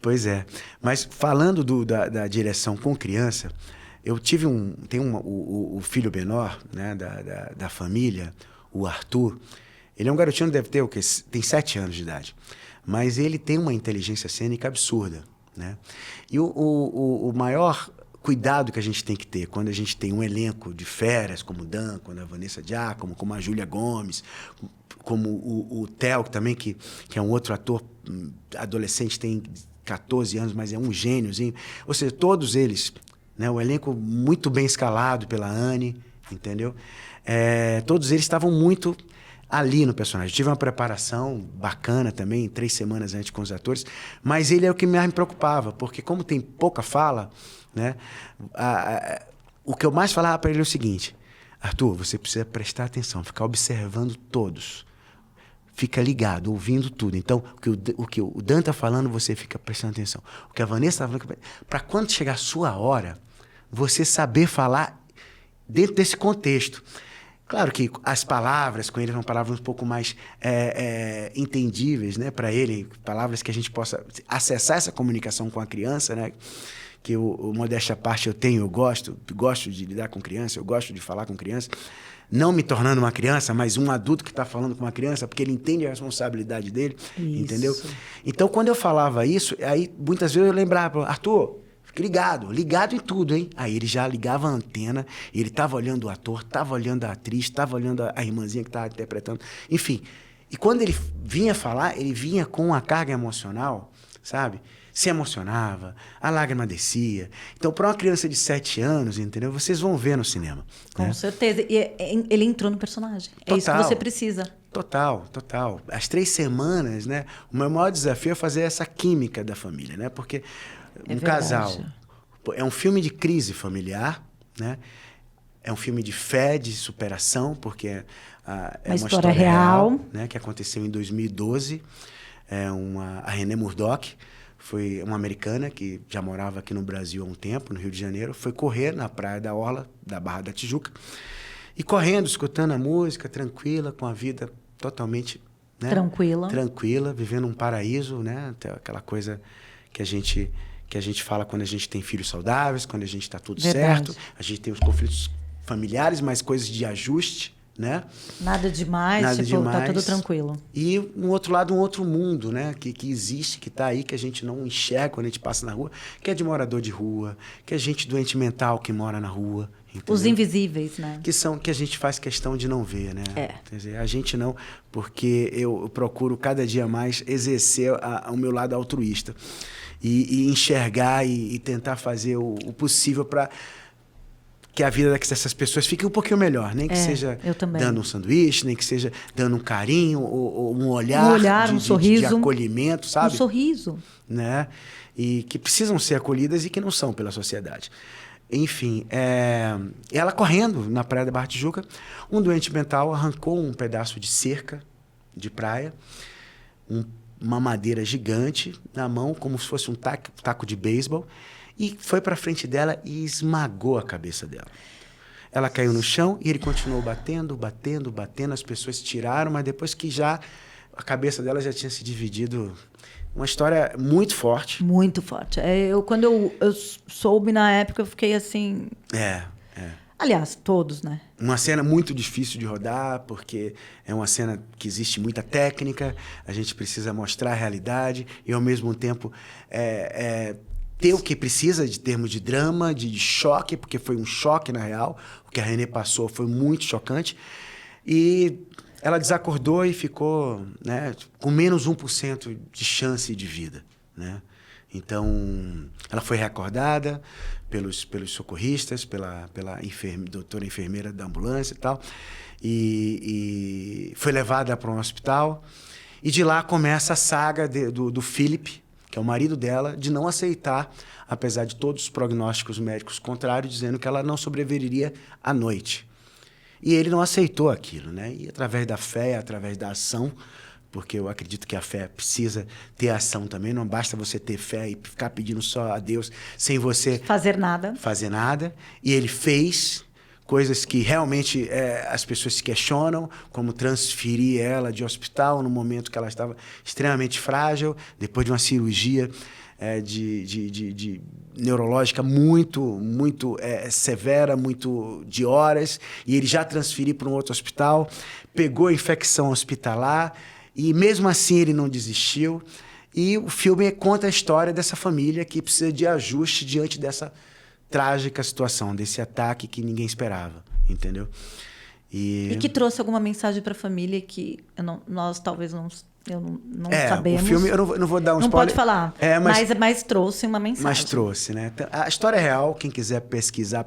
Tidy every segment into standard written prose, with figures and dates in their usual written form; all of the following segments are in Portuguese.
Pois é. Mas falando da direção com criança, eu tive o filho menor, né, da família, o Arthur. Ele é um garotinho, deve ter o quê? Tem 7 anos de idade. Mas ele tem uma inteligência cênica absurda, né? E o maior cuidado que a gente tem que ter quando a gente tem um elenco de feras, como o Dan, como a Vanessa Giacomo, como a Júlia Gomes, como o Theo também, que é um outro ator adolescente, tem 14 anos, mas é um gêniozinho. Ou seja, todos eles, né, o elenco muito bem escalado pela Anne, entendeu? Todos eles estavam muito ali no personagem. Eu tive uma preparação bacana também, 3 semanas antes com os atores, mas ele é o que mais me preocupava, porque como tem pouca fala, né, o que eu mais falava para ele é o seguinte: Arthur, você precisa prestar atenção, ficar observando todos. Fica ligado, ouvindo tudo. Então, o que o Dan está falando, você fica prestando atenção. O que a Vanessa está falando, para quando chegar a sua hora, você saber falar dentro desse contexto. Claro que as palavras com ele são palavras um pouco mais entendíveis, né, para ele, palavras que a gente possa acessar essa comunicação com a criança, né? Que modéstia à parte eu gosto de lidar com criança, eu gosto de falar com criança, não me tornando uma criança, mas um adulto que está falando com uma criança, porque ele entende a responsabilidade dele, entendeu? Então, quando eu falava isso, aí muitas vezes eu lembrava, Arthur, fique ligado em tudo, hein? Aí ele já ligava a antena, ele estava olhando o ator, estava olhando a atriz, estava olhando a irmãzinha que estava interpretando, enfim. E quando ele vinha falar, ele vinha com uma carga emocional, sabe? Se emocionava, a lágrima descia. Então, para uma criança de 7 anos, entendeu? Vocês vão ver no cinema. Com né? certeza. E ele entrou no personagem. Total, é isso que você precisa. Total. As 3 semanas, né? O meu maior desafio é fazer essa química da família, né? Porque casal é um filme de crise familiar, né? É um filme de fé, de superação, porque é uma história real, né? Que aconteceu em 2012. A Renée Murdock foi uma americana que já morava aqui no Brasil há um tempo, no Rio de Janeiro, foi correr na praia da Orla, da Barra da Tijuca, e correndo, escutando a música, tranquila, com a vida totalmente, né, tranquila, vivendo um paraíso, né, aquela coisa que a gente fala quando a gente tem filhos saudáveis, quando a gente está tudo certo, a gente tem os conflitos familiares, mas coisas de ajuste, né? Nada demais, tá tudo tranquilo. E, no outro lado, um outro mundo, né? Que existe, que está aí, que a gente não enxerga quando a gente passa na rua, que é de morador de rua, que é gente doente mental que mora na rua. Entendeu? Os invisíveis, né? Que a gente faz questão de não ver, né? Quer dizer, a gente não, porque eu procuro cada dia mais exercer o meu lado altruísta e enxergar e tentar fazer o possível para que a vida dessas pessoas fique um pouquinho melhor, nem que seja dando um sanduíche, nem que seja dando um carinho, ou um olhar, um sorriso, de acolhimento, sabe? Um sorriso. Né? E que precisam ser acolhidas e que não são pela sociedade. Enfim, ela correndo na praia da Barra Tijuca, um doente mental arrancou um pedaço de cerca de praia, uma madeira gigante na mão, como se fosse um taco de beisebol, e foi para frente dela e esmagou a cabeça dela. Ela caiu no chão e ele continuou batendo, as pessoas tiraram, mas depois que a cabeça dela já tinha se dividido. Uma história muito forte. Muito forte. Quando eu soube na época, eu fiquei assim... Aliás, todos, né? Uma cena muito difícil de rodar, porque é uma cena que existe muita técnica, a gente precisa mostrar a realidade e, ao mesmo tempo, ter o que precisa de termos de drama, de choque, porque foi um choque, na real. O que a Renée passou foi muito chocante. E ela desacordou e ficou, né, com menos 1% de chance de vida, né? Então, ela foi reacordada pelos socorristas, pela doutora enfermeira da ambulância e tal, e foi levada para um hospital. E de lá começa a saga do Philip, que é o marido dela, de não aceitar, apesar de todos os prognósticos médicos contrários, dizendo que ela não sobreviveria à noite. E ele não aceitou aquilo, né? E através da fé, através da ação, porque eu acredito que a fé precisa ter ação também, não basta você ter fé e ficar pedindo só a Deus sem você fazer nada. E ele fez coisas que realmente as pessoas se questionam, como transferir ela de hospital no momento que ela estava extremamente frágil, depois de uma cirurgia de neurológica muito severa, muito de horas, e ele já transferiu para um outro hospital, pegou a infecção hospitalar, e mesmo assim ele não desistiu. E o filme conta a história dessa família que precisa de ajuste diante dessa trágica situação, desse ataque que ninguém esperava, entendeu? E que trouxe alguma mensagem para a família que nós talvez não sabemos. O filme, eu não vou dar um spoiler. Não pode falar, mas trouxe uma mensagem. Mas trouxe, né? A história é real, quem quiser pesquisa,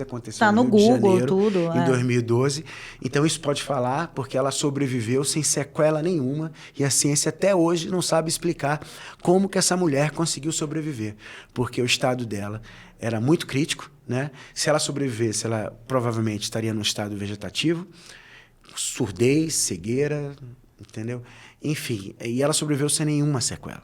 aconteceu tá no Rio de Google, Janeiro, tudo, em 2012. Então isso pode falar, porque ela sobreviveu sem sequela nenhuma, e a ciência até hoje não sabe explicar como que essa mulher conseguiu sobreviver, porque o estado dela era muito crítico, né? Se ela sobrevivesse, ela provavelmente estaria num estado vegetativo, surdez, cegueira, entendeu? Enfim, e ela sobreviveu sem nenhuma sequela.